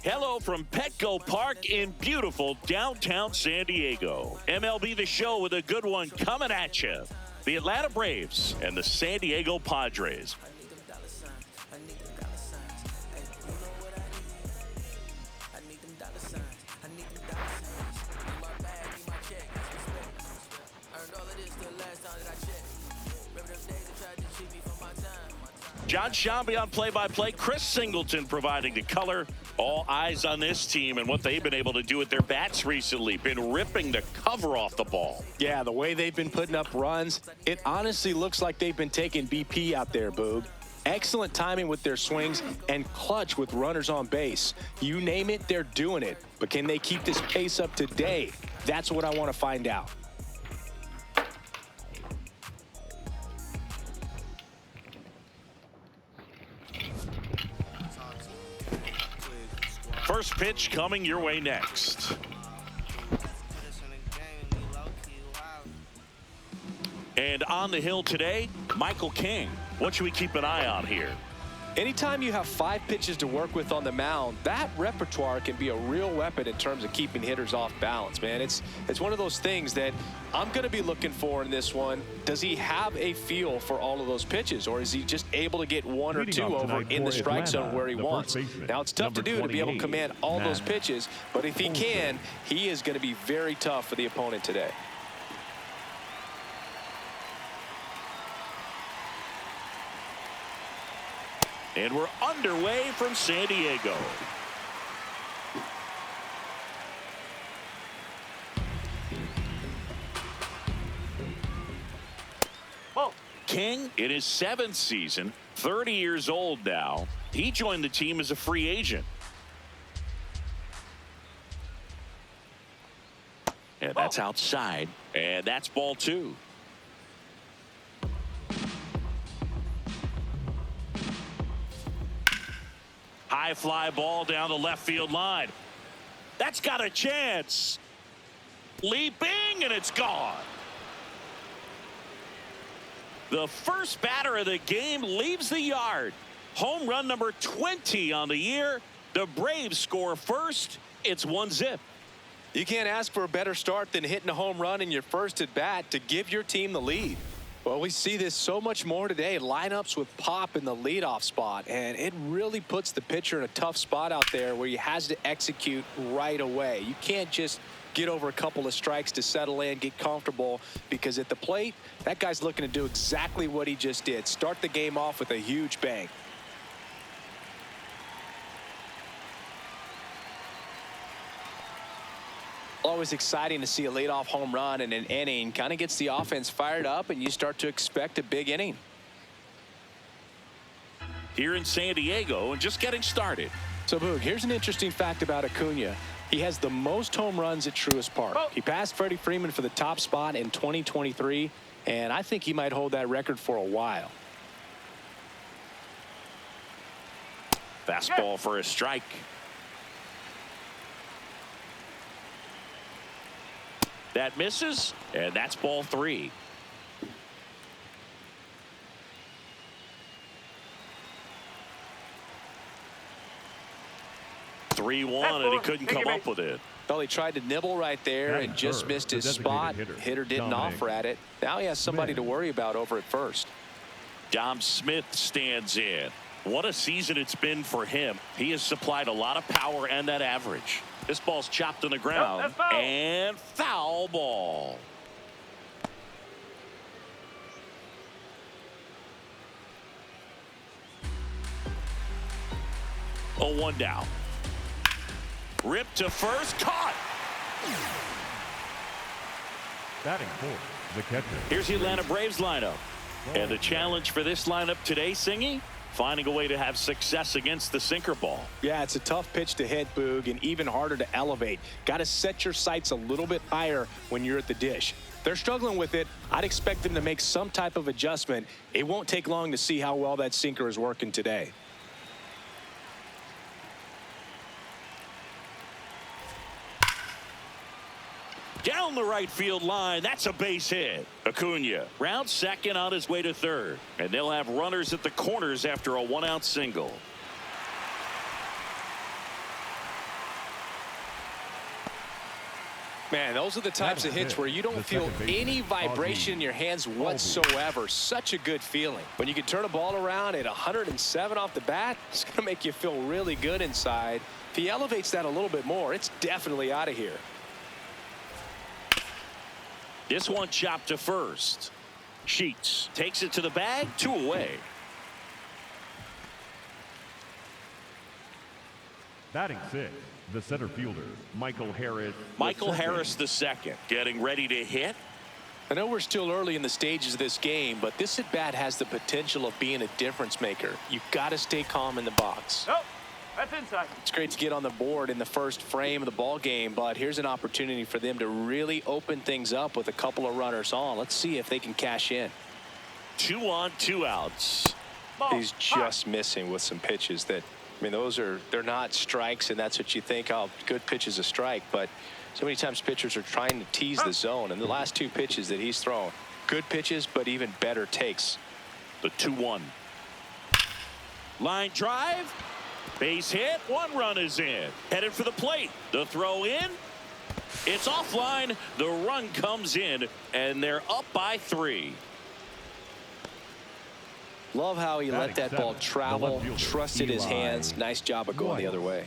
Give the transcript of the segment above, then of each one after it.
Hello from Petco Park in beautiful downtown San Diego. MLB The Show with a good one coming at you. The Atlanta Braves and the San Diego Padres. John Shambi on play-by-play. Chris Singleton providing the color. All eyes on this team and what they've been able to do with their bats recently. Been ripping the cover off the ball. Yeah, the way they've been putting up runs, it honestly looks like they've been taking BP out there, Boog. Excellent timing with their swings and clutch with runners on base. You name it, they're doing it. But can they keep this pace up today? That's what I want to find out. First pitch coming your way next. And on the hill today, Michael King. What should we keep an eye on here? Anytime you have 5 pitches to work with on the mound, that repertoire can be a real weapon in terms of keeping hitters off balance, man. It's one of those things that I'm going to be looking for in this one. Does he have a feel for all of those pitches, or is he just able to get 1 or 2 over in the strike zone where he wants? Now, it's tough to do to be able to command all those pitches, but if he can, he is going to be very tough for the opponent today. And we're underway from San Diego. Whoa. King in his 7th season, 30 years old now. He joined the team as a free agent. And that's outside. And that's ball 2. High fly ball down the left field line. That's got a chance. Leaping, and it's gone. The first batter of the game leaves the yard. Home run number 20 on the year. The Braves score first. It's 1-0. You can't ask for a better start than hitting a home run in your first at bat to give your team the lead. Well, we see this so much more today. Lineups with pop in the leadoff spot, and it really puts the pitcher in a tough spot out there where he has to execute right away. You can't just get over a couple of strikes to settle in, get comfortable, because at the plate, that guy's looking to do exactly what he just did. Start the game off with a huge bang. Always exciting to see a leadoff home run in an inning. Kind of gets the offense fired up, and you start to expect a big inning. Here in San Diego and just getting started. So, Boog, here's an interesting fact about Acuna. He has the most home runs at Truist Park. He passed Freddie Freeman for the top spot in 2023, and I think he might hold that record for a while. Fastball for a strike. That misses, and that's ball 3. And he couldn't come up with it. Well, he tried to nibble right there and just missed his spot. Hitter didn't offer at it. Now he has somebody to worry about over at first. Dom Smith stands in. What a season it's been for him. He has supplied a lot of power and that average. This ball's chopped on the ground, and foul ball. Oh, 1 down. Ripped to first, caught. Batting fourth, the catcher. Here's the Atlanta Braves lineup. And the challenge for this lineup today, Singy, finding a way to have success against the sinker ball. Yeah, it's a tough pitch to hit, Boog, and even harder to elevate. Got to set your sights a little bit higher when you're at the dish. They're struggling with it. I'd expect them to make some type of adjustment. It won't take long to see how well that sinker is working today. Down the right field line. That's a base hit. Acuna rounds second on his way to third. And they'll have runners at the corners after a 1-out single. Man, those are the types of hits where you don't feel any vibration in your hands whatsoever. Such a good feeling. When you can turn a ball around at 107 off the bat, it's going to make you feel really good inside. If he elevates that a little bit more, it's definitely out of here. This one chopped to first. Sheets takes it to the bag, 2 away. Batting 6, the center fielder, Michael Harris. Michael Harris the second, getting ready to hit. I know we're still early in the stages of this game, but this at bat has the potential of being a difference maker. You've got to stay calm in the box. Nope, that's inside. It's great to get on the board in the first frame of the ball game, but here's an opportunity for them to really open things up with a couple of runners on. Let's see if they can cash in. 2 on, 2 outs. He's just missing with some pitches that, I mean, they're not strikes, and that's what you think, oh, good pitch is a strike. But so many times pitchers are trying to tease the zone, and the last 2 pitches that he's thrown, good pitches, but even better takes. The 2-1. Line drive. Base hit. 1 run is in. Headed for the plate. The throw in. It's offline. The run comes in, and they're up by 3. Love how he let that ball travel, trusted his hands. Nice job of going the other way.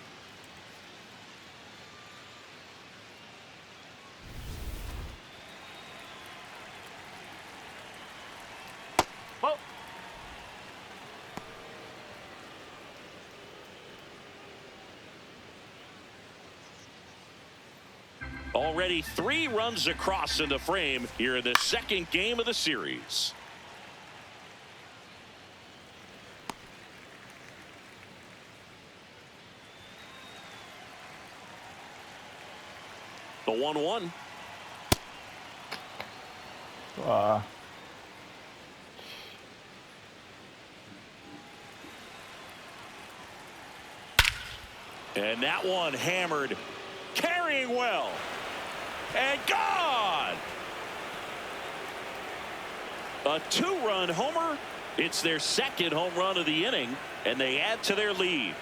Oh. Already 3 runs across in the frame here in the second game of the series. The 1-1. And that one hammered, carrying well, and gone. A 2-run homer. It's their second home run of the inning, and they add to their lead.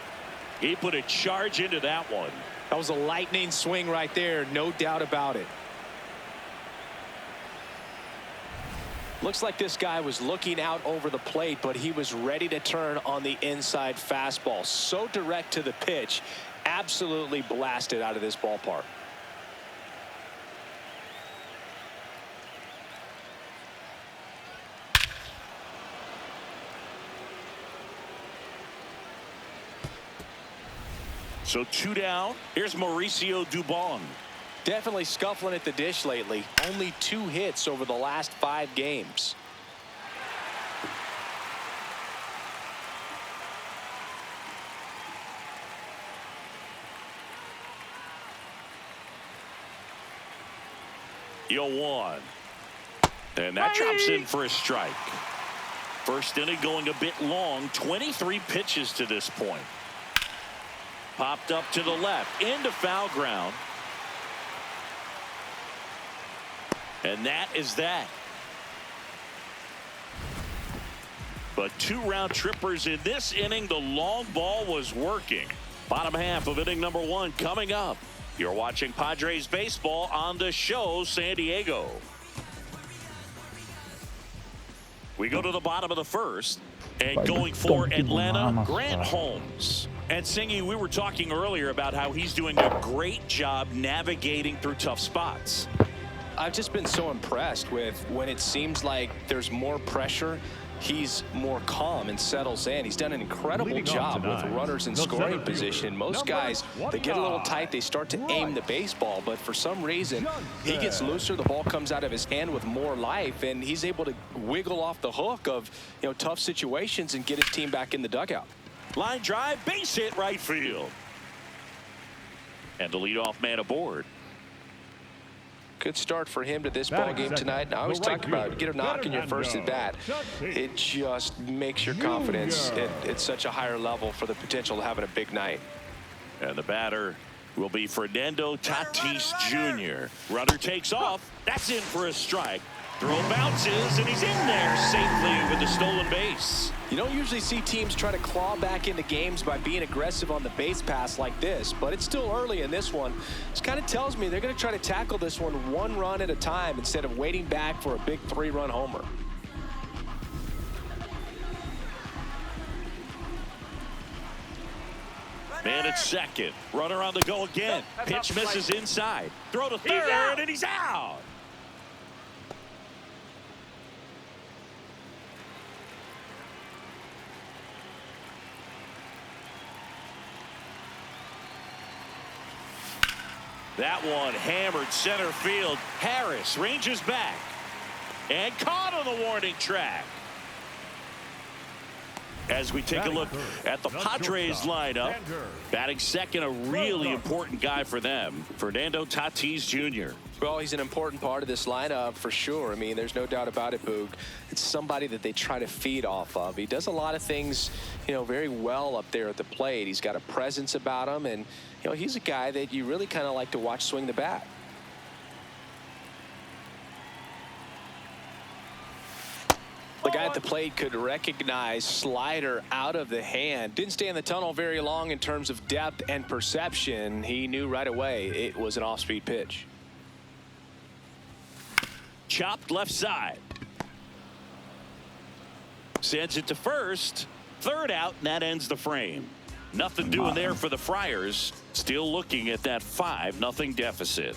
He put a charge into that one. That was a lightning swing right there, no doubt about it. Looks like this guy was looking out over the plate, but he was ready to turn on the inside fastball. So direct to the pitch, absolutely blasted out of this ballpark. So 2 down. Here's Mauricio Dubon. Definitely scuffling at the dish lately. Only 2 hits over the last 5 games. Yo, 1. And that drops in for a strike. First inning going a bit long. 23 pitches to this point. Popped up to the left, into foul ground. And that is that. But 2 round trippers in this inning. The long ball was working. Bottom half of inning number 1 coming up. You're watching Padres baseball on the show, San Diego. We go to the bottom of the first. And going for Atlanta, Grant Holmes. And Singy, we were talking earlier about how he's doing a great job navigating through tough spots. I've just been so impressed with when it seems like there's more pressure, he's more calm and settles in. He's done an incredible job with runners in scoring position. Most guys, they get a little tight, they start to aim the baseball, but for some reason, he gets looser, the ball comes out of his hand with more life, and he's able to wiggle off the hook of, tough situations and get his team back in the dugout. Line drive, base hit, right field. And the leadoff man aboard. Good start for him to this ball game tonight. And I always talk about get a knock in your first at bat. It just makes your confidence at such a higher level for the potential of having a big night. And the batter will be Fernando Tatis Jr. Runner takes off. That's in for a strike. Throw bounces, and he's in there safely with the stolen base. You don't usually see teams try to claw back into games by being aggressive on the base pass like this, but it's still early in this one. This kind of tells me they're going to try to tackle this one run at a time instead of waiting back for a big 3-run homer. Man at second. Runner on the go again. Pitch misses inside. Throw to third, and he's out. That one hammered center field. Harris ranges back and caught on the warning track. As we take a look at the Padres lineup, batting second, a really important guy for them, Fernando Tatis Jr. Well, he's an important part of this lineup for sure. I mean, there's no doubt about it, Boog. It's somebody that they try to feed off of. He does a lot of things, very well up there at the plate. He's got a presence about him, and, he's a guy that you really kind of like to watch swing the bat. The guy at the plate could recognize slider out of the hand. Didn't stay in the tunnel very long in terms of depth and perception. He knew right away it was an off-speed pitch. Chopped left side. Sends it to first. Third out, and that ends the frame. Nothing doing there for the Friars. Still looking at that 5-0 deficit.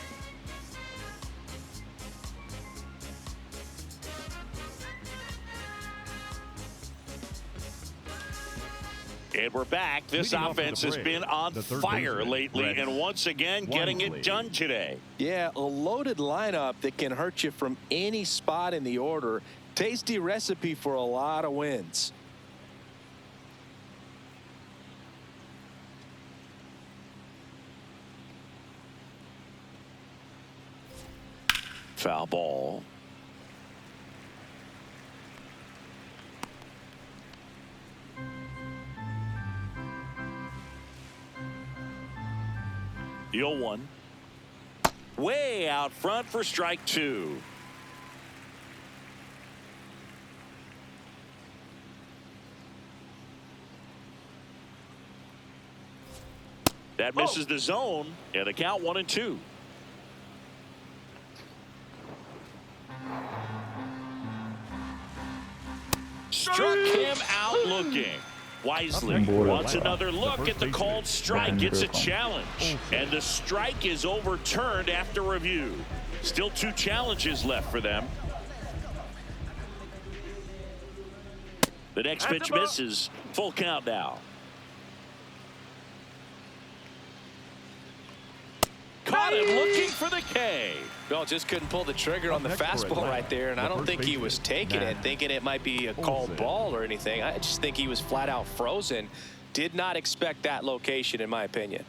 And we're back. This offense has been on fire lately, and once again getting it done today. Yeah, a loaded lineup that can hurt you from any spot in the order. Tasty recipe for a lot of wins. Foul ball. The 0-1. Way out front for strike 2. That misses the zone, and the count 1-2. Struck him out looking. Wisely wants another look at the called strike. It's a challenge, and the strike is overturned after review. Still 2 challenges left for them. The next pitch misses. Full count now. Caught him looking for the K. Well, just couldn't pull the trigger on the fastball right there, and I don't think he was taking it, thinking it might be a called ball or anything. I just think he was flat out frozen. Did not expect that location, in my opinion.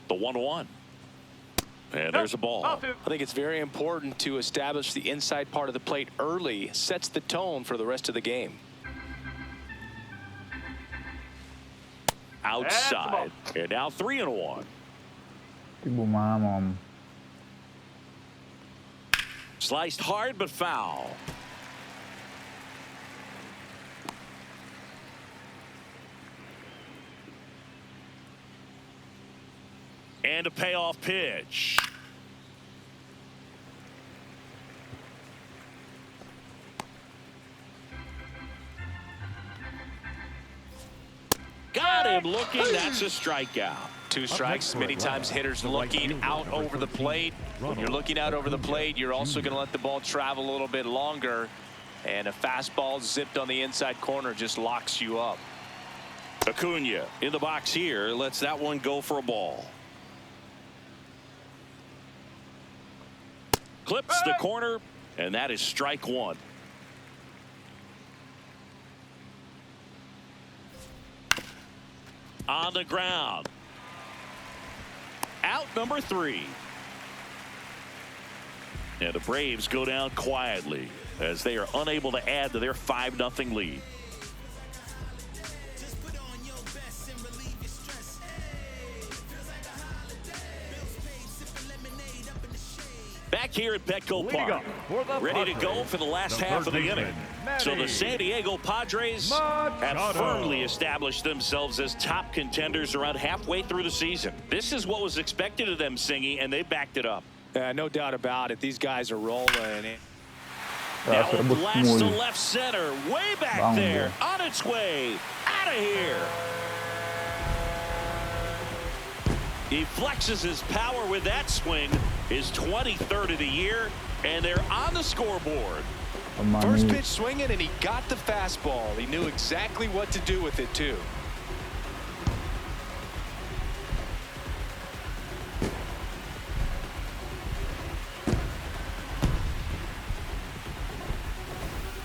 The 1-1. And there's a ball. I think it's very important to establish the inside part of the plate early. Sets the tone for the rest of the game. Outside. And now 3-1. Ibu Mom. Sliced hard but foul. And a payoff pitch. Got him looking. That's a strikeout. 2 strikes. Many times hitters looking out over the plate. When you're looking out over the plate, you're also going to let the ball travel a little bit longer. And a fastball zipped on the inside corner just locks you up. Acuna in the box here. Lets that one go for a ball. Clips the corner, and that is strike 1. on the ground. Out number 3. And the Braves go down quietly as they are unable to add to their 5-0 lead. Back here at Petco Park, ready to go for the last half of the inning. So the San Diego Padres have firmly established themselves as top contenders around halfway through the season. This is what was expected of them, Singy, and they backed it up. No doubt about it. These guys are rolling. Now a blast to left center, way back there, on its way, out of here. He flexes his power with that swing, his 23rd of the year, and they're on the scoreboard. First pitch swinging, and he got the fastball. He knew exactly what to do with it, too.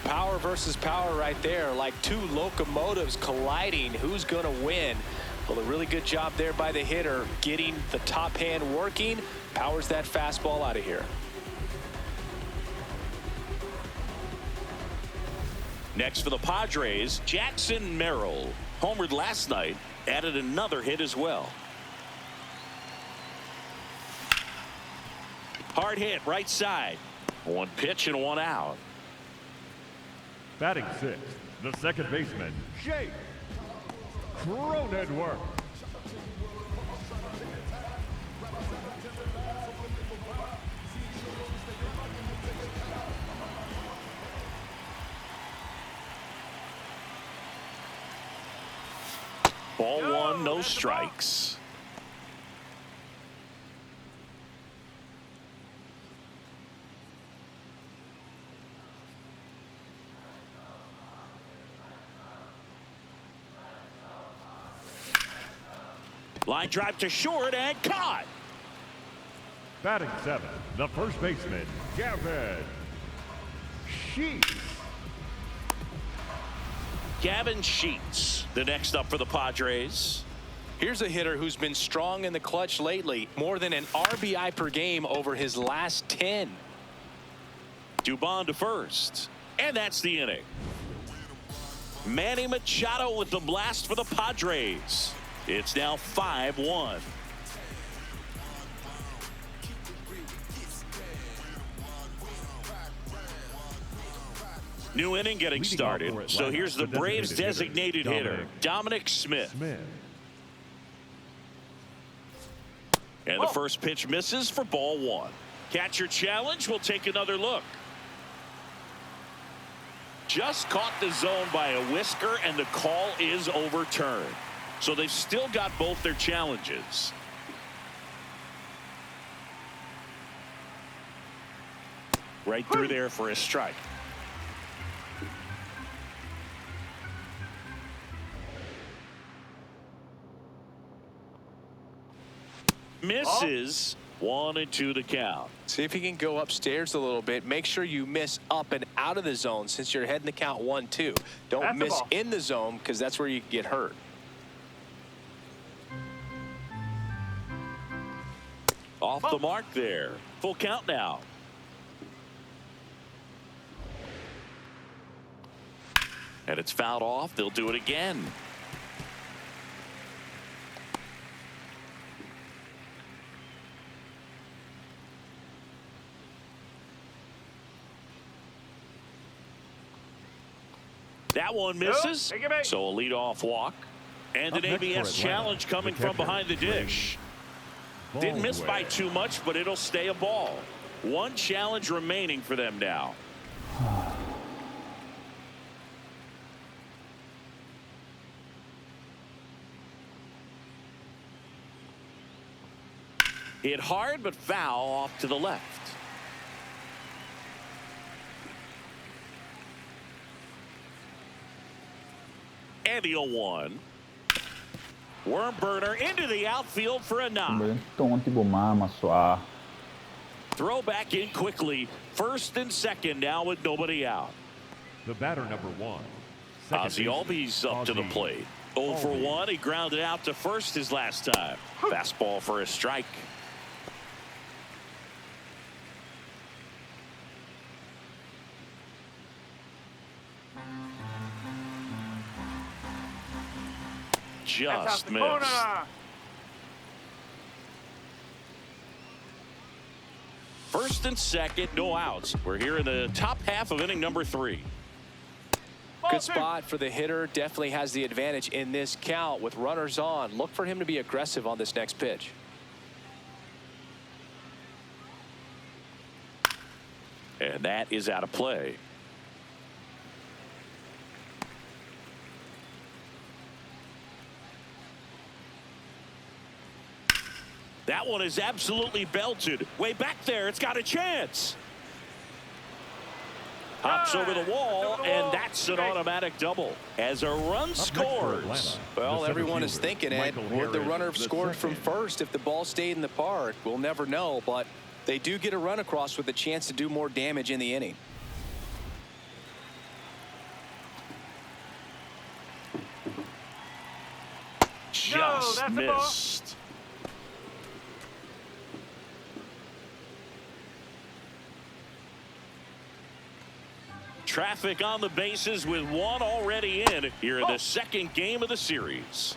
Power versus power right there, like two locomotives colliding. Who's going to win? Well, a really good job there by the hitter, getting the top hand working, powers that fastball out of here. Next for the Padres, Jackson Merrill. Homered last night, added another hit as well. Hard hit, right side. One pitch and one out. Batting 6th, the second baseman, Jake Cronenworth. Ball 1, no strikes. Line drive to short and caught. Batting 7th, the first baseman, Gavin Sheets. Gavin Sheets, the next up for the Padres. Here's a hitter who's been strong in the clutch lately. More than an RBI per game over his last 10. Dubon to first. And that's the inning. Manny Machado with the blast for the Padres. It's now 5-1. New inning getting started. So here's the Braves designated hitter, Dominic Smith. And the first pitch misses for ball 1. Catcher challenge. We'll take another look. Just caught the zone by a whisker, and the call is overturned. So they've still got both their challenges. Right through there for a strike. Misses. 1-2 the count. See if he can go upstairs a little bit. Make sure you miss up and out of the zone since you're heading the count 1-2. Don't miss in the zone because that's where you get hurt. Off the mark there. Full count now. And it's fouled off. They'll do it again. That one misses. So a leadoff walk. And an ABS challenge coming from behind the dish. Didn't miss by too much, but it'll stay a ball. One challenge remaining for them now. Hit hard, but foul off to the left. And the 0-1. Worm burner into the outfield for a knock. Throw back in quickly. First and second now with nobody out. The batter number 1. Ozzie Albies up to the plate. 0 for 1. He grounded out to first his last time. Fastball for a strike. Just missed. First and second, no outs. We're here in the top half of inning number 3. Good spot for the hitter. Definitely has the advantage in this count with runners on. Look for him to be aggressive on this next pitch. And that is out of play. That one is absolutely belted. Way back there. It's got a chance. Hops over the wall, and that's an automatic double. As a run scores. Well, everyone is thinking, Ed, would the runner have scored from first if the ball stayed in the park? We'll never know, but they do get a run across with a chance to do more damage in the inning. Just missed. Traffic on the bases with one already in here in the second game of the series.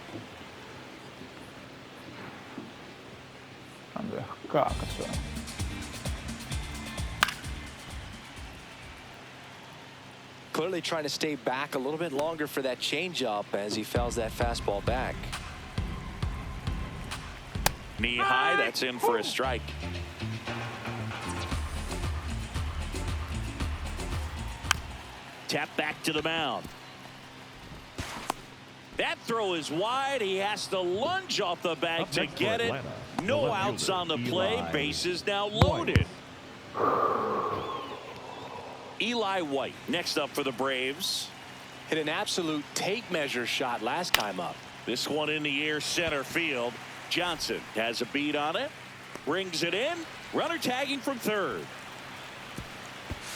Clearly trying to stay back a little bit longer for that changeup as he fouls that fastball back. Knee high, that's in for a strike. Tap back to the mound. That throw is wide. He has to lunge off the bag to get it. No outs on the play. Bases now loaded. Eli White next up for the Braves. Hit an absolute tape measure shot last time up. This one in the air center field. Johnson has a beat on it. Brings it in. Runner tagging from third.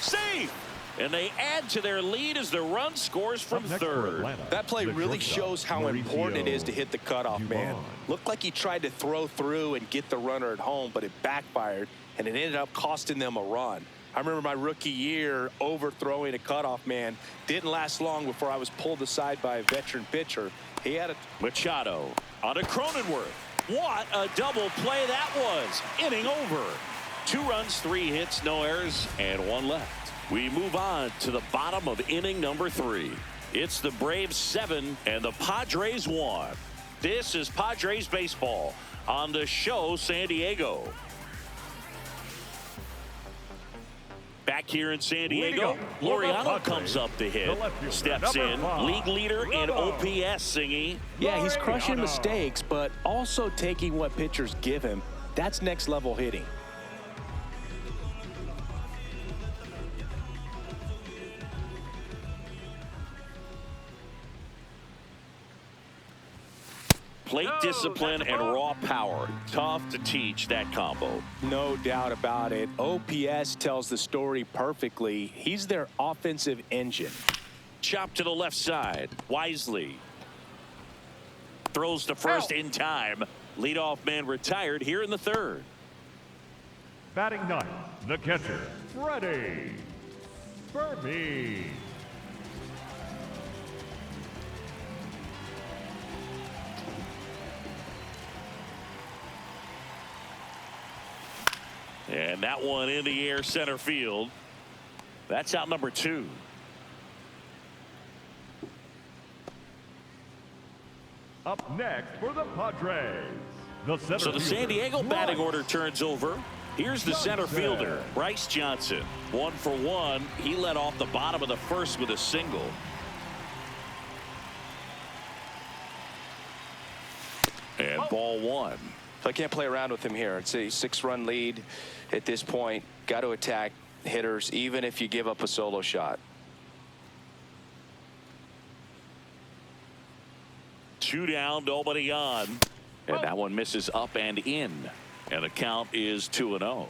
Safe. And they add to their lead as the run scores from third. That play really shows how important it is to hit the cutoff man. Looked like he tried to throw through and get the runner at home, but it backfired, and it ended up costing them a run. I remember my rookie year overthrowing a cutoff man. Didn't last long before I was pulled aside by a veteran pitcher. He had a Machado on to Cronenworth. What a double play that was. Inning over. 2 runs, 3 hits, no errors, and 1 left. We move on to the bottom of inning number 3. It's the Braves 7 and the Padres 1. This is Padres baseball on the show San Diego. Back here in San Diego, Laureano comes up to hit. Steps in, league leader in OPS, Singy. Yeah, he's crushing mistakes, but also taking what pitchers give him. That's next level hitting. Plate discipline and raw power. Tough to teach that combo. No doubt about it. OPS tells the story perfectly. He's their offensive engine. Chop to the left side. Wisely throws to first in time. Leadoff man retired here in the third. Batting ninth, the catcher, Freddie Burby. And that one in the air center field. That's out number 2. Up next for the Padres. So the San Diego batting order turns over. Here's the center fielder, Bryce Johnson. 1 for 1. He led off the bottom of the first with a single. And ball 1. I can't play around with him here. It's a 6-run lead at this point. Got to attack hitters even if you give up a solo shot. 2 down, nobody on. And that one misses up and in. And the count is 2-0.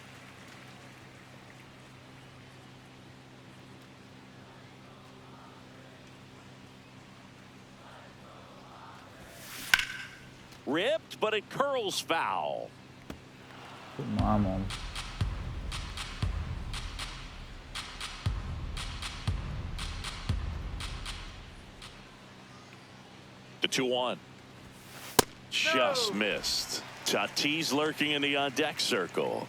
Ripped, but it curls foul. Vamos. The 2-1. Just missed. Tatis lurking in the on-deck circle.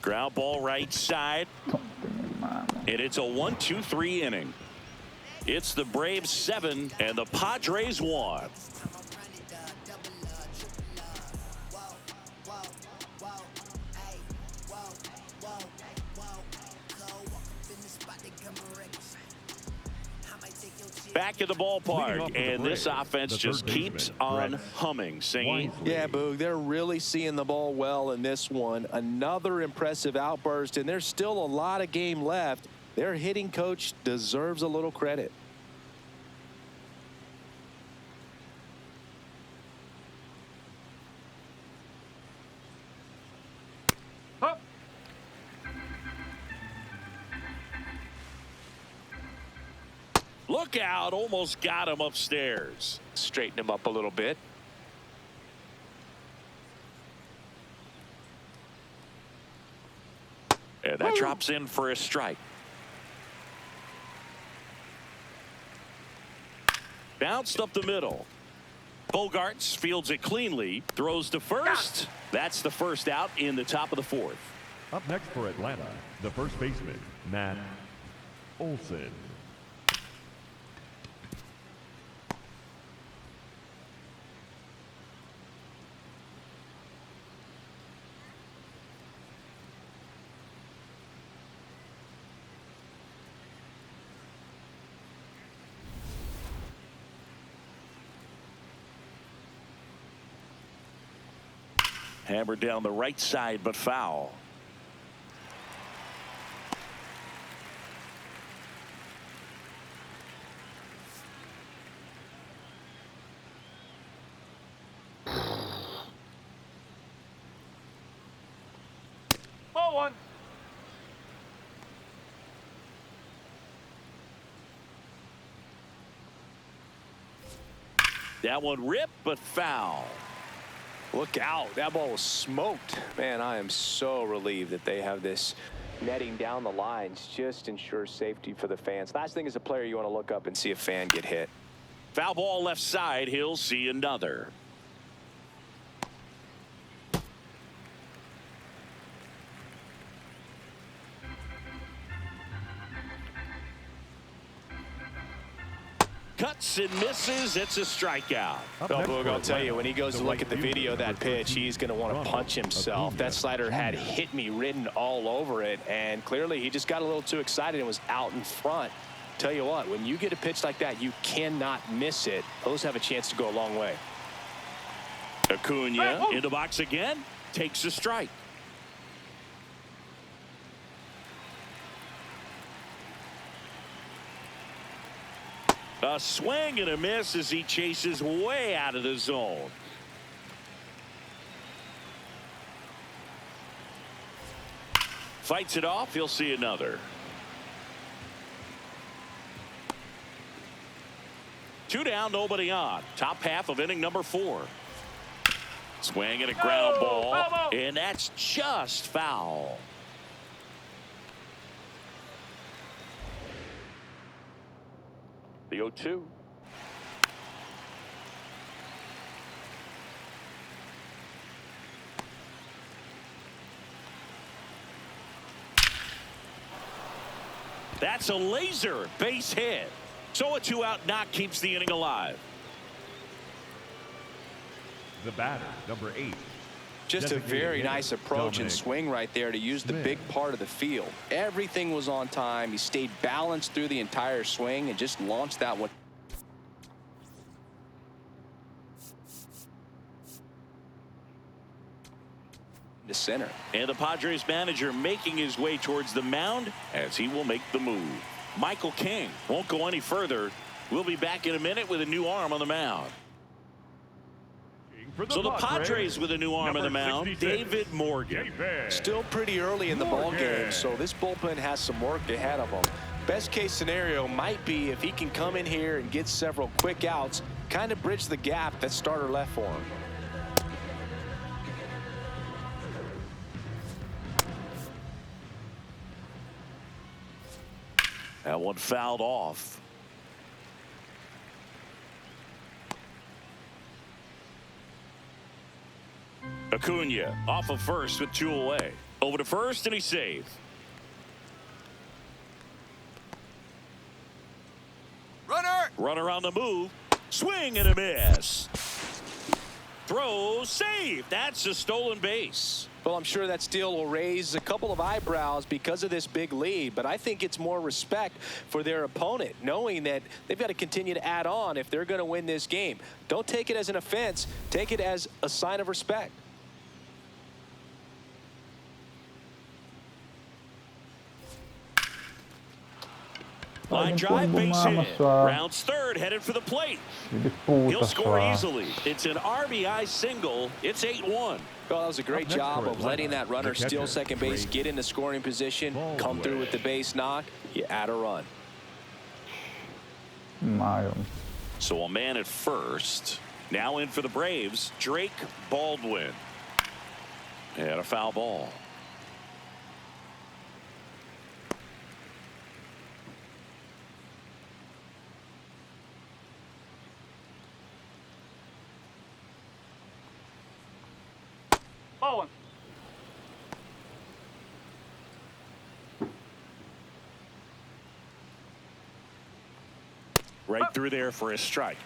Ground ball right side. And it's a 1-2-3 inning. It's the Braves 7 and the Padres 1. Back in the ballpark, and this offense just keeps on humming, singing. Yeah, Boog, they're really seeing the ball well in this one. Another impressive outburst, and there's still a lot of game left. Their hitting coach deserves a little credit. Look out, almost got him upstairs. Straighten him up a little bit. And that drops in for a strike. Bounced up the middle. Bogarts fields it cleanly, throws to first. That's the first out in the top of the 4th. Up next for Atlanta, the first baseman, Matt Olson. Hammered down the right side, but foul. Ball 1. That one ripped, but foul. Look out. That ball was smoked. Man, I am so relieved that they have this netting down the lines. Just ensures safety for the fans. Last thing as a player, you want to look up and see a fan get hit. Foul ball left side. He'll see another. Cuts and misses. It's a strikeout. Oh, Boog, I'll tell you, when he goes to look at the video of that pitch, he's going to want to punch himself. That slider had "hit me" written all over it, and clearly he just got a little too excited and was out in front. Tell you what, when you get a pitch like that, you cannot miss it. Those have a chance to go a long way. Acuna in the box again, takes a strike. A swing and a miss as he chases way out of the zone. Fights it off. He'll see another. 2 down, nobody on. Top half of inning number 4. Swing and a ground ball, and that's just foul. The 0-2. That's a laser base hit. So a 2-out knock keeps the inning alive. The batter, number 8. Just a very nice approach and swing right there to use the big part of the field. Everything was on time. He stayed balanced through the entire swing and just launched that one. To center. And the Padres manager making his way towards the mound as he will make the move. Michael King won't go any further. We'll be back in a minute with a new arm on the mound. So the Padres with a new arm on the mound, 66, David Morgan. Still pretty early in the ball game, so this bullpen has some work ahead of them. Best case scenario might be if he can come in here and get several quick outs, kind of bridge the gap that starter left for him. That one fouled off. Acuna off of first with 2 away. Over to first, and he saved. Runner on the move. Swing and a miss. Throw, save. That's a stolen base. Well, I'm sure that steal will raise a couple of eyebrows because of this big lead, but I think it's more respect for their opponent, knowing that they've got to continue to add on if they're going to win this game. Don't take it as an offense. Take it as a sign of respect. Line drive, base hit. Rounds third, headed for the plate. He'll score easily. It's an RBI single. It's 8-1. Well, that was a great job of letting that runner steal second base, get in the scoring position, come through with the base knock. You add a run. So a man at first. Now in for the Braves, Drake Baldwin. And a foul ball. Ball one. Right through there for a strike.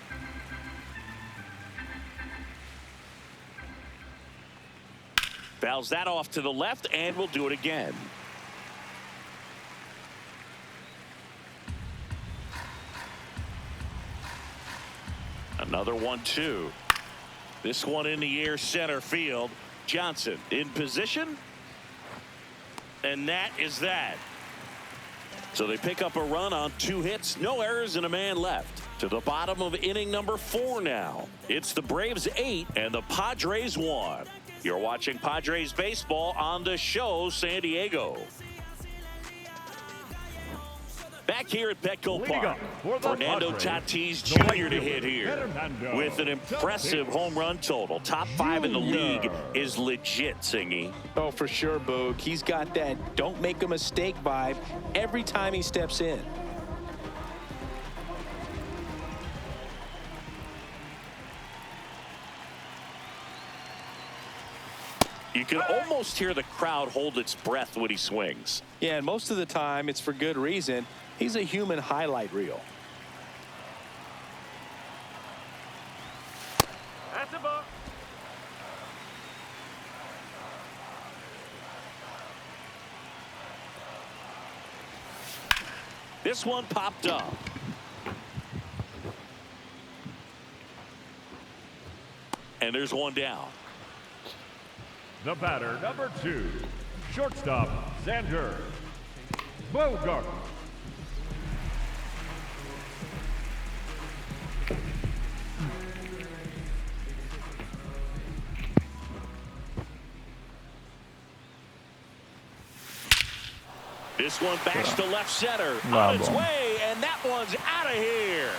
Fouls that off to the left, and we'll do it again. Another 1-2. This one in the air, center field. Johnson in position, and that is that. So they pick up a run on 2 hits, no errors, and a man left. To the bottom of inning number 4 now. It's the Braves 8 and the Padres 1. You're watching Padres baseball on the show, San Diego. Back here at Petco Park, Fernando Tatis Jr. to hit here with an impressive home run total. Top 5 in the league is legit, Singy. Oh, for sure, Boog. He's got that don't make a mistake vibe every time he steps in. You can almost hear the crowd hold its breath when he swings. Yeah, and most of the time it's for good reason. He's a human highlight reel. That's a ball. This one popped up. And there's one down. The batter, number 2, shortstop, Xander Bogart. This one backs to left center. On its way, and that one's out of here.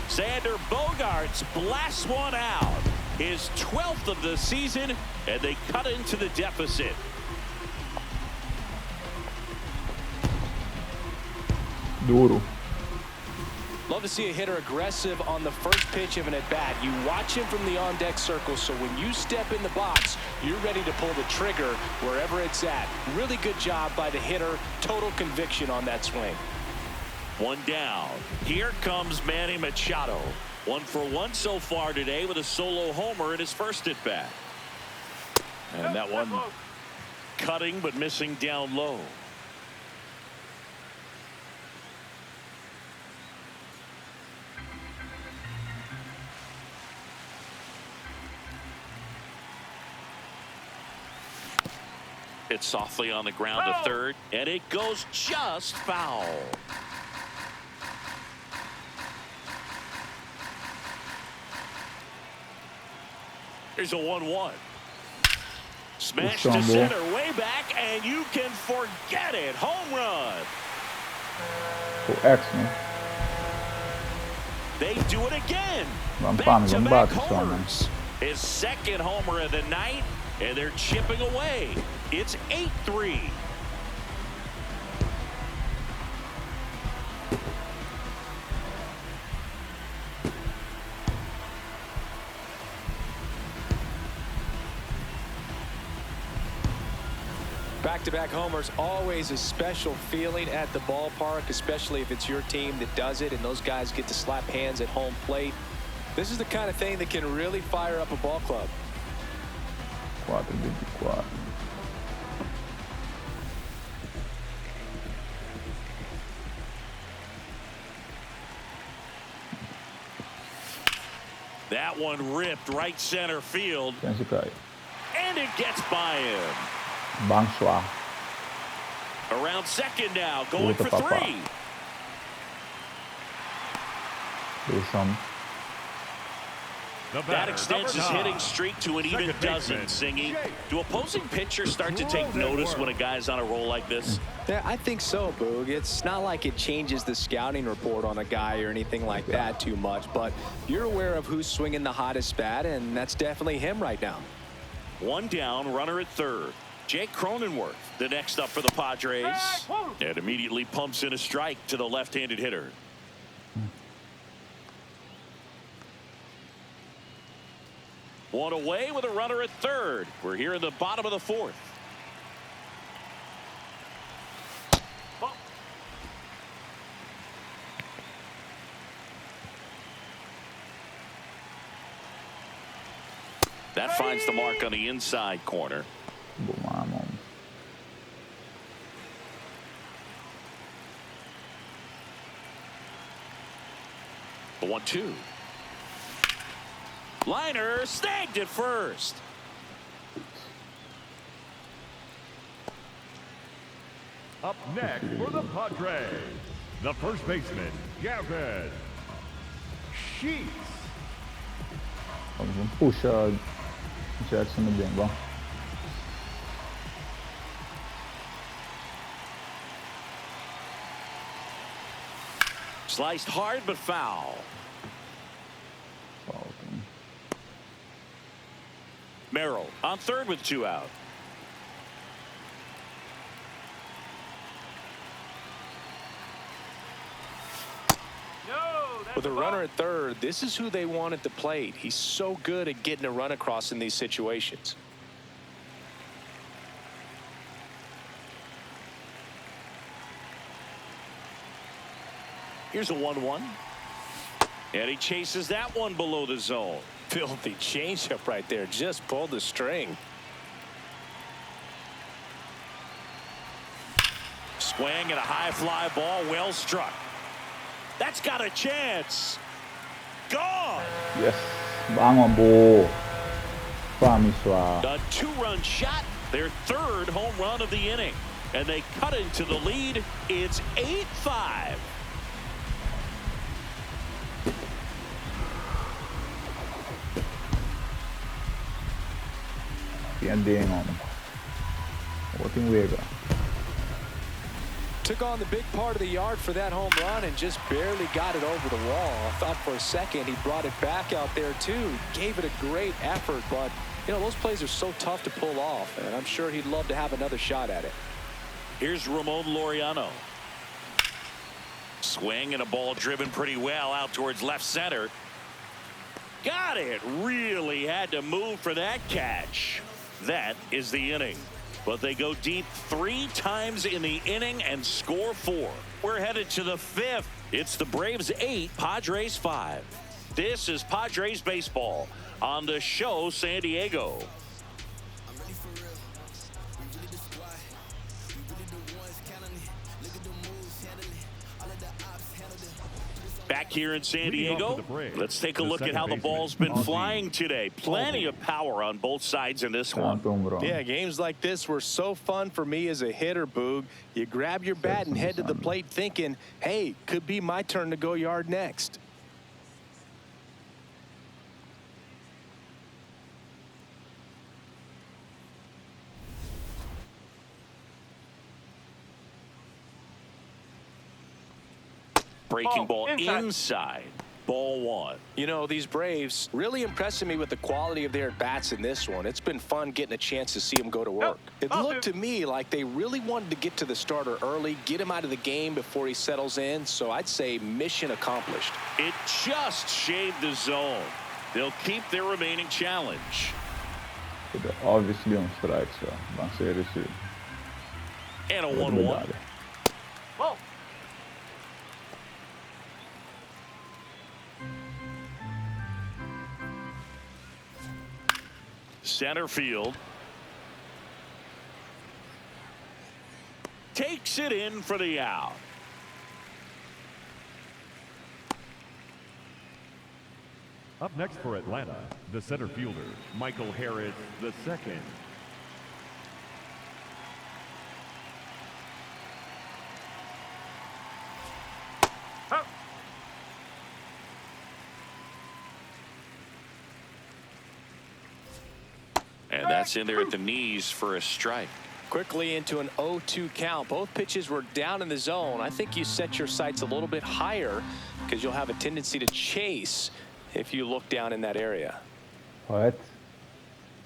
Xander Bogaerts blasts one out. His 12th of the season, and they cut into the deficit. Duro. Love to see a hitter aggressive on the first pitch of an at-bat. You watch him from the on-deck circle, so when you step in the box, you're ready to pull the trigger wherever it's at. Really good job by the hitter. Total conviction on that swing. One down. Here comes Manny Machado. 1 for 1 so far today with a solo homer in his first at-bat. And that one cutting but missing down low. It's softly on the ground to third, and it goes just foul. Here's a 1-1. Smash Puxa, to amor. center, way back, and you can forget it. Home run. Pô, excellent. They do it again. Vamos, Back-to-back bater só, né? homers. His second homer of the night, and they're chipping away. It's 8-3. Back-to-back homers, always a special feeling at the ballpark, especially if it's your team that does it and those guys get to slap hands at home plate. This is the kind of thing that can really fire up a ball club. 4-4. That one ripped right center field, Quem se cai? and it gets by him. Bonsoir. Around second now, going for Luta, papá. 3. Deixamos. The That batter, extends his number 9. hitting streak to an even Second dozen, baseman, Singy. Jake. Do opposing pitchers start to take notice when a guy's on a roll like this? Yeah, I think so, Boog. It's not like it changes the scouting report on a guy or anything like that too much, but you're aware of who's swinging the hottest bat, and that's definitely him right now. One down, runner at third. Jake Cronenworth, the next up for the Padres. And immediately pumps in a strike to the left-handed hitter. One away with a runner at third. We're here in the bottom of the fourth. That finds the mark on the inside corner. Vamos. The 1-2. Liner snagged at first. Up next for the Padres, the first baseman, Gavin Sheets. Vamos puxar Jackson bem, vamos. Sliced hard but foul. Falta. Merrill on third with 2 out. No, that's With a a runner ball. at third, this is who they want at the plate. He's so good at getting a run across in these situations. Here's a 1-1. And he chases that one below the zone. Filthy changeup right there. Just pulled the string. Swing and a high fly ball, well struck. That's got a chance. Gone. Yes. Vamos, boa. Vamos, sua. A 2-run shot, their third home run of the inning. And they cut into the lead. It's 8-5. Entendem, homem. Outro Vega. Took on the big part of the yard for that home run and just barely got it over the wall. I thought for a second he brought it back out there too. Gave it a great effort, but you know those plays are so tough to pull off, and I'm sure he'd love to have another shot at it. Here's Ramon Laureano. Swing and a ball driven pretty well out towards left center. Got it. Really had to move for that catch. That is the inning. But they go deep 3 times in the inning and score 4. We're headed to the 5th. It's the Braves 8, Padres 5. This is Padres baseball on the show San Diego. Back here in San Diego, let's take a look at how the ball's been flying today. Plenty of power on both sides in this one. Yeah, games like this were so fun for me as a hitter, Boog. You grab your bat and head to the plate thinking, hey, could be my turn to go yard next. Breaking ball inside. inside. Ball one. You know, these Braves really impressing me with the quality of their at-bats in this one. It's been fun getting a chance to see them go to work. It looked to me like they really wanted to get to the starter early, get him out of the game before he settles in. So I'd say mission accomplished. It just shaved the zone. They'll keep their remaining challenge. Det är obviously on strike, så man ser det så. And a 1-1. Ball. Center field. Takes it in for the out. Up next for Atlanta, the center fielder, Michael Harris II. Huh. And that's in there at the knees for a strike. Quickly into an 0-2 count. Both pitches were down in the zone. I think you set your sights a little bit higher because you'll have a tendency to chase if you look down in that area. What?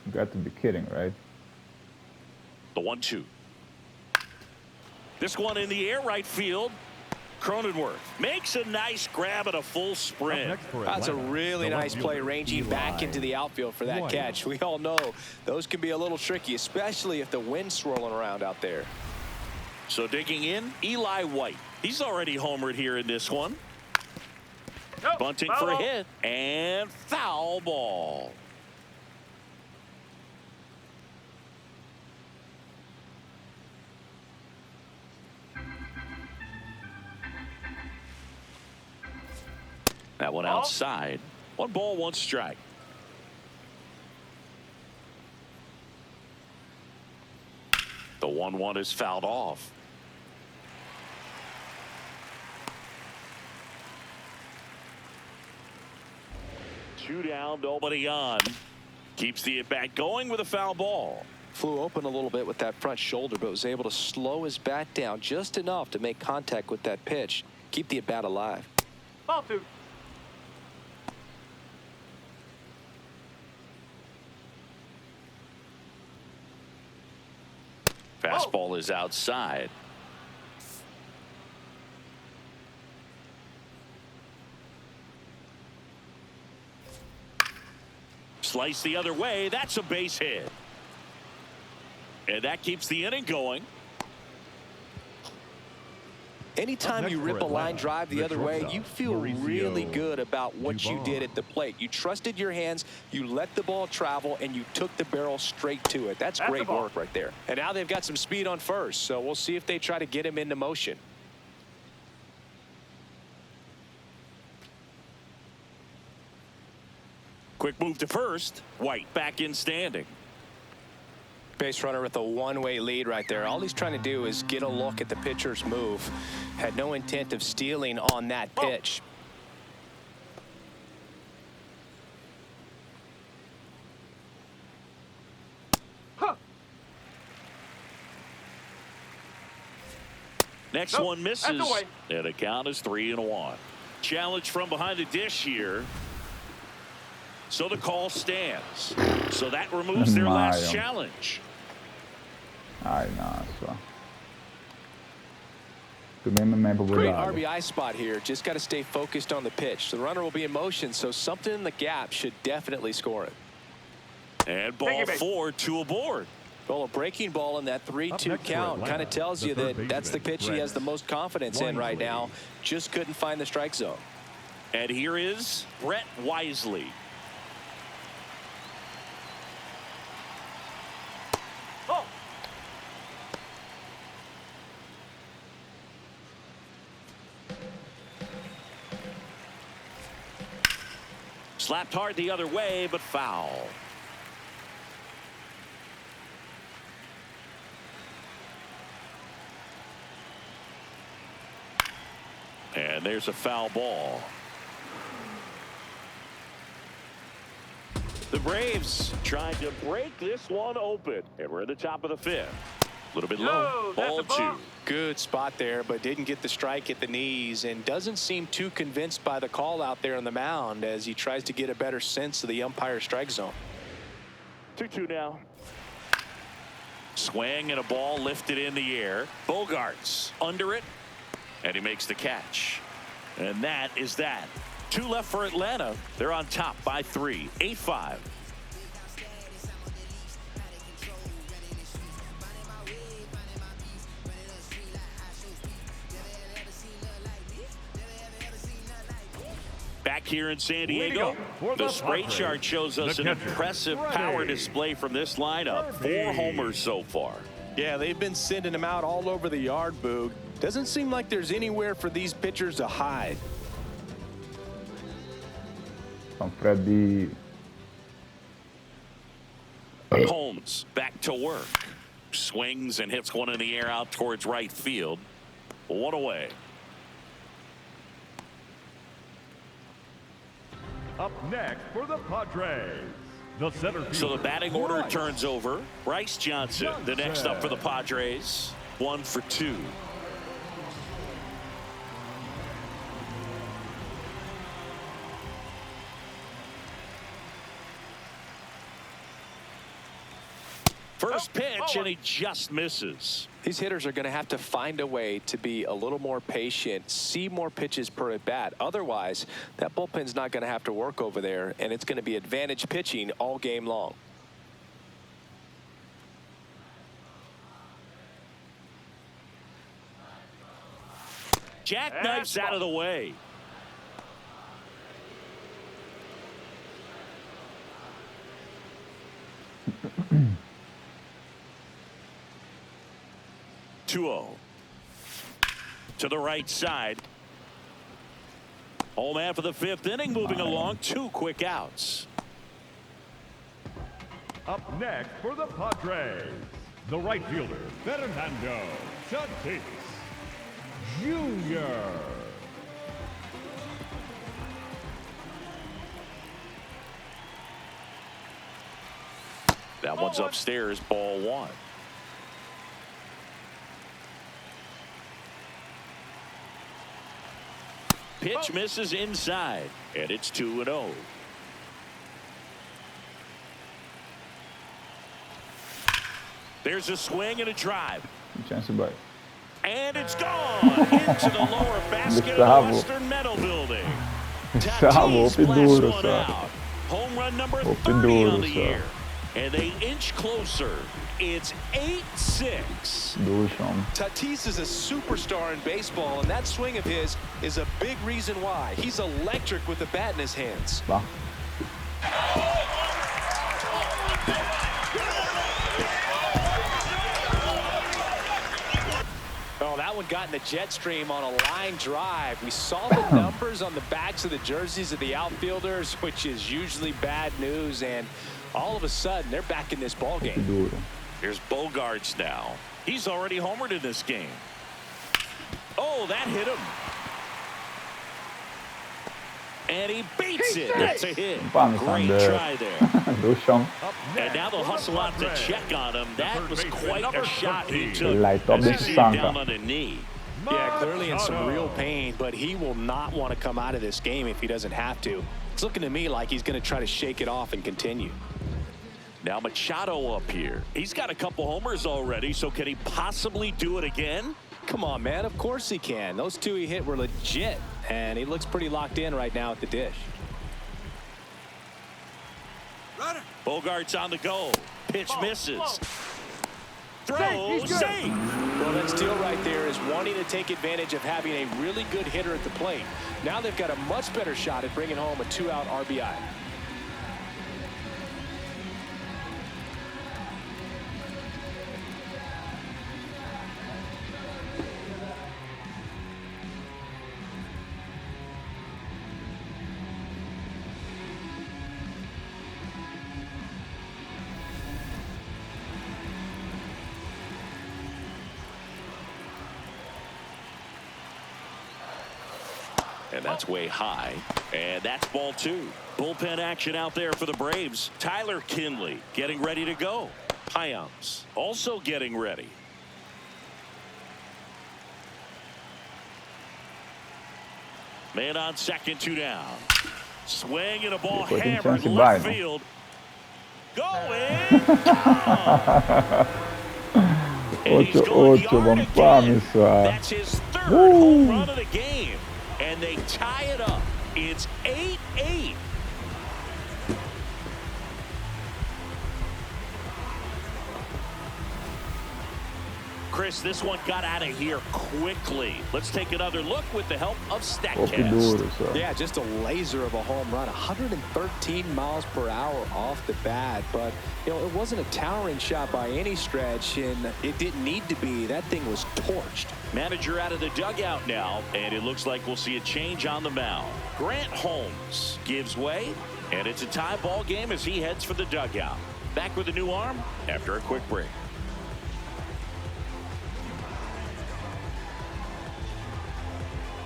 You got to be kidding, right? The 1-2. This one in the air right field. Cronenworth makes a nice grab at a full sprint. That's a really nice play, ranging back into the outfield for that catch. We all know those can be a little tricky, especially if the wind's swirling around out there. So digging in, Eli White. He's already homered here in this one. Nope. Bunting Foul for a ball. hit. And foul ball. That one outside. 1 ball, 1 strike. The 1-1 is fouled off. Two down, nobody on. Keeps the at-bat going with a foul ball. Flew open a little bit with that front shoulder, but was able to slow his bat down just enough to make contact with that pitch. Keep the at-bat alive. Ball 2. Fastball is outside. Slice the other way. That's a base hit. And that keeps the inning going. Anytime you rip a line drive the other way, you feel really good about what you did at the plate. You trusted your hands, you let the ball travel, and you took the barrel straight to it. That's great work right there. And now they've got some speed on first, so we'll see if they try to get him into motion. Quick move to first. White back in standing. Base runner with a one-way lead right there. All he's trying to do is get a look at the pitcher's move. Had no intent of stealing on that pitch. Next one misses. And the count is 3-1. Challenge from behind the dish here. So the call stands. So that removes their last challenge. Ai, nossa. Great RBI spot here. Just got to stay focused on the pitch. The runner will be in motion, so something in the gap should definitely score it. And ball 4, 2 aboard. Well, a breaking ball in that 3-2 count kind of tells you that that's the pitch he has the most confidence in right now. Just couldn't find the strike zone. And here is Brett Wisely. Slapped hard the other way, but foul. And there's a foul ball. The Braves trying to break this one open. And we're at the top of the 5th. little bit Yo, low. that's Ball a ball. 2. Good spot there, but didn't get the strike at the knees and doesn't seem too convinced by the call out there on the mound as he tries to get a better sense of the umpire strike zone. 2-2 now. Swing and a ball lifted in the air. Bogarts under it, and he makes the catch. And that is that. 2 left for Atlanta. They're on top by 3, 8-5. Back here in San Diego, the spray chart shows us an impressive power display from this lineup. 4 homers so far. Yeah, they've been sending him out all over the yard, Boog. Doesn't seem like there's anywhere for these pitchers to hide. Então, Fred. Holmes back to work. Swings and hits one in the air out towards right field. 1 away. Up next for the Padres, the center fielder. So the batting order Bryce turns over. Bryce Johnson, the next up for the Padres. 1 for 2. First pitch, and he just misses. These hitters are going to have to find a way to be a little more patient, see more pitches per at bat. Otherwise, that bullpen's not going to have to work over there, and it's going to be advantage pitching all game long. Jackknifes out of the way. To the right side. Home man for the 5th inning, moving along. 2 quick outs. Up next for the Padres, the right fielder, Fernando Tatis Jr. That one's upstairs, ball 1. Pitch misses inside, and it's 2-0. There's a swing and a drive. Chance by. And it's gone into the lower basket of the Western Metal Building. Tatis blasts one out. Home run number 30 on the year. And they inch closer. It's 8-6. Tatis is a superstar in baseball, and that swing of his is a big reason why. He's electric with the bat in his hands. Bah. Oh, that one got in the jet stream on a line drive. We saw the numbers on the backs of the jerseys of the outfielders, which is usually bad news, and all of a sudden they're back in this ball game. Here's Bogarts now. He's already homered in this game. Oh, that hit him. And he beats it. That's a hit. Great try there. And now they'll hustle out to check on him. That was quite a shot he took. Down on a knee. Yeah, clearly in some real pain, but he will not want to come out of this game if he doesn't have to. It's looking to me like he's going to try to shake it off and continue. Now Machado up here. He's got a couple homers already, so can he possibly do it again? Come on, man. Of course he can. Those 2 he hit were legit, and he looks pretty locked in right now at the dish. Bogarts on the go. Pitch misses. Throw, safe. Well, that steal right there is wanting to take advantage of having a really good hitter at the plate. Now they've got a much better shot at bringing home a 2-out RBI. And that's way high. And that's ball 2. Bullpen action out there for the Braves. Tyler Kinley getting ready to go. Hyams also getting ready. Man on second, 2 down. Swing and a ball Pwedeng hammered chance left ba, no? field. Going. Gone. And he's going 8-8 yard bang again. promise, That's his third home run of the game. And they tie it up. It's 8-8. Chris, this one got out of here quickly. Let's take another look with the help of StatCast. Yeah, just a laser of a home run. 113 miles per hour off the bat. But, you know, it wasn't a towering shot by any stretch, and it didn't need to be. That thing was torched. Manager out of the dugout now, and it looks like we'll see a change on the mound. Grant Holmes gives way, and it's a tie ball game as he heads for the dugout. Back with a new arm after a quick break.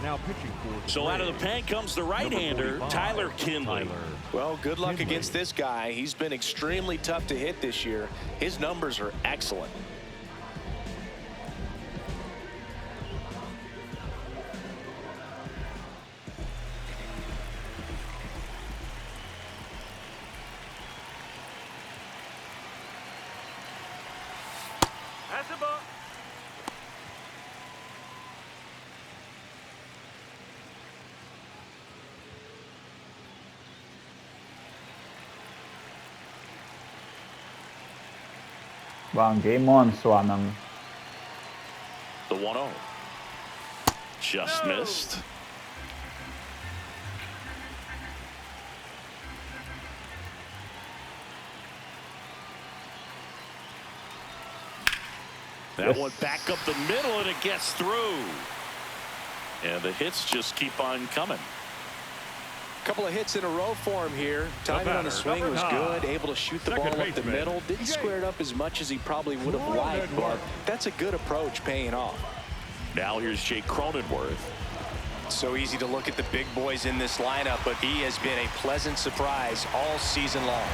Now pitching for So out of the pen comes the right-hander, Tyler Kinley. Well, good luck against this guy. He's been extremely tough to hit this year. His numbers are excellent. That's a ball. Bang game on, Swanang. The 1-0. Just missed. That one back up the middle, and it gets through. And the hits just keep on coming. Couple of hits in a row for him here. Timing on the swing was good. Able to shoot the ball up the middle. Didn't square it up as much as he probably would have liked, but that's a good approach paying off. Now here's Jake Cronenworth. So easy to look at the big boys in this lineup, but he has been a pleasant surprise all season long.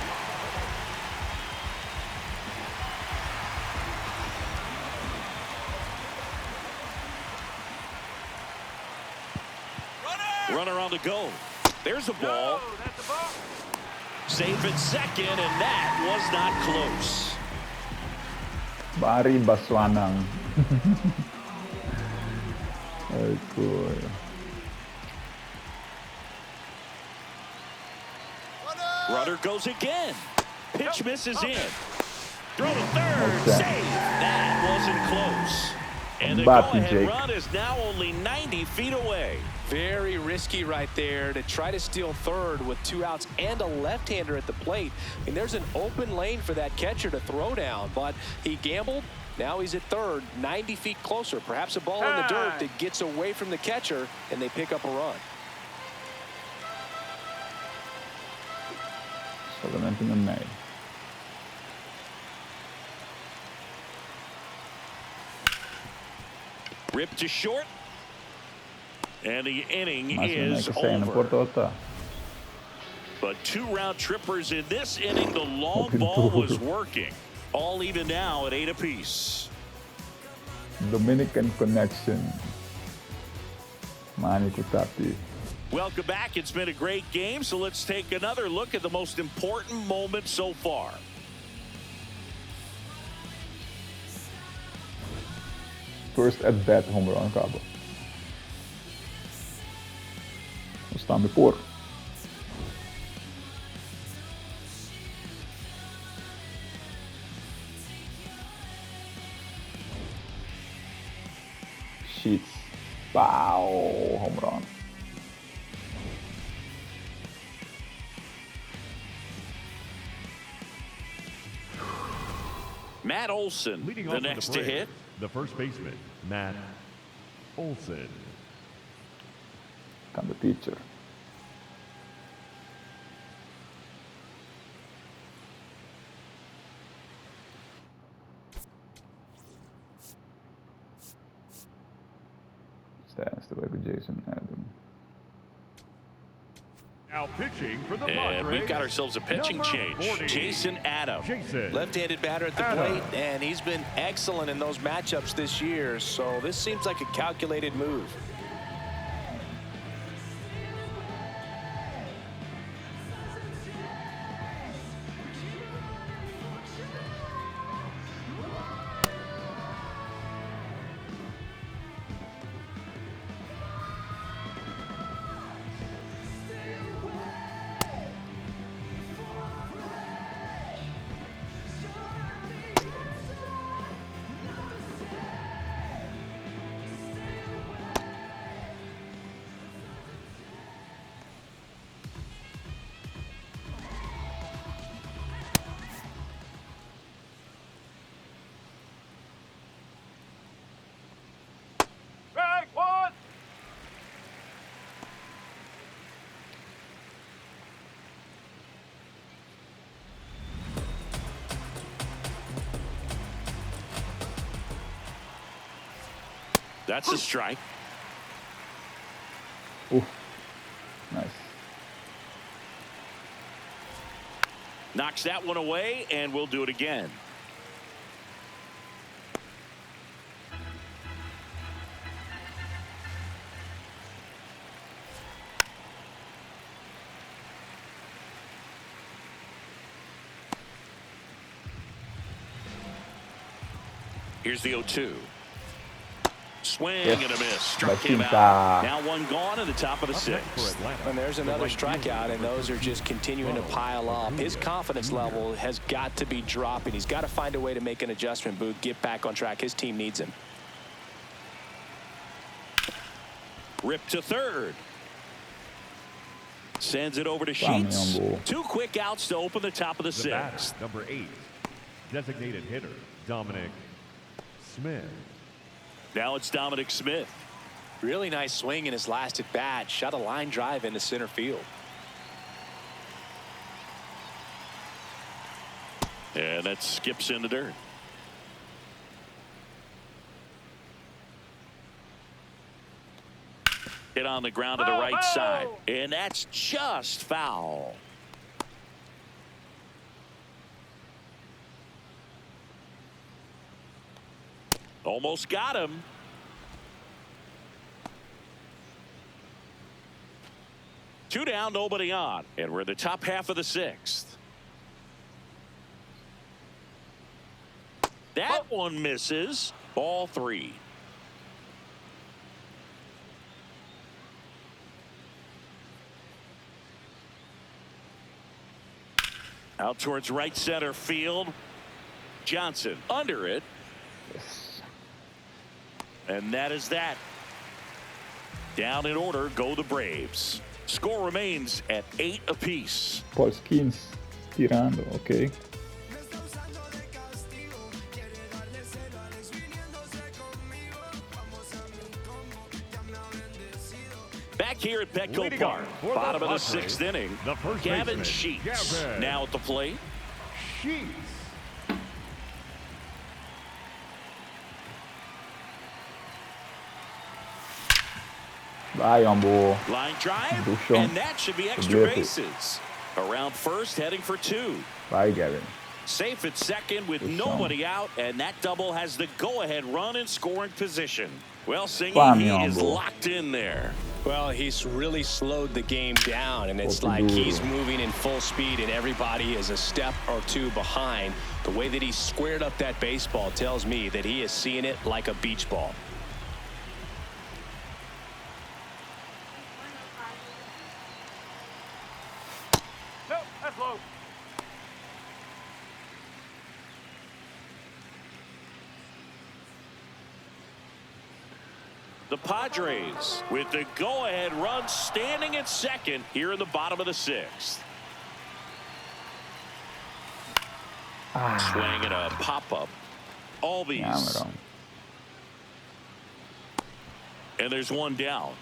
Runner on the go. There's a ball. Oh, that's a ball. Safe at second, and that was not close. Bari Baswanang. Ay, cool. Runner goes again. Pitch misses in. Throw to third. Save. That wasn't close. And the go-ahead run is now only 90 feet away. Very risky right there to try to steal third with 2 outs and a left-hander at the plate. I mean, there's an open lane for that catcher to throw down, but he gambled. Now he's at third, 90 feet closer. Perhaps a ball in the dirt that gets away from the catcher, and they pick up a run. Solamente ng May. Ripped to short. And the inning Mas is over. But 2 round trippers in this inning. The long ball was working. All even now at 8 apiece. Dominican connection. Manny Kutapi. Welcome back. It's been a great game. So let's take another look at the most important moment so far. First at bat home run Cabo. Då staan we voor. Sheets. Wow, home run. Matt Olson, Leading the off next the to parade, hit. the first baseman, Matt Olson. Kan the teacher. Stands the way with Jason Adam. Now pitching for the And Padres, we've got ourselves a pitching number change. 40, Jason Adam. Left-handed batter at the plate, and he's been excellent in those matchups this year, so this seems like a calculated move. That's a strike. Ooh, nice. Knocks that one away, and we'll do it again. Here's the 0-2. Swing Yes. and a miss. Struck him Batinta. out. Now one gone in the top of the Up next for sixth. Atlanta, And there's the another right strikeout, fielder, and those are just continuing to pile up. His confidence level has got to be dropping. He's got to find a way to make an adjustment, Boog, get back on track. His team needs him. Ripped to third. Sends it over to Dami Sheets. on ball. 2 quick outs to open the top of the The batter, sixth. number 8, designated hitter, Dominic Smith. Now it's Dominic Smith. Really nice swing in his last at bat. Shot a line drive into center field. And that skips in the dirt. Hit on the ground to the right side. And that's just foul. Almost got him. Two down, nobody on. And we're in the top half of the sixth. That one misses. Ball 3. Out towards right center field. Johnson under it. Yes. And that is that. Down in order go the Braves. Score remains at 8 apiece. Paul Skins tirando, ok. Back here at Petco Leading Park, off for the bottom of the Padres, 6th inning, the first Gavin baseman, Sheets Gavin now at the plate. Sheets. Vai on ball. Line drive, Do show. and that should be extra Oblique. bases. Around first, heading for 2. Vai, Gavin. Safe at second with Good nobody out, and that double has the go-ahead run in scoring position. Well, Singy, Fine, he on is ball. locked in there. Well, he's really slowed the game down, and it's What to like do? he's moving in full speed, and everybody is a step or two behind. The way that he squared up that baseball tells me that he is seeing it like a beach ball. Nope, that's low. The Padres with the go-ahead run standing at second here in the bottom of the 6th. Swing and a pop-up. Albies. Cameron. And there's one down.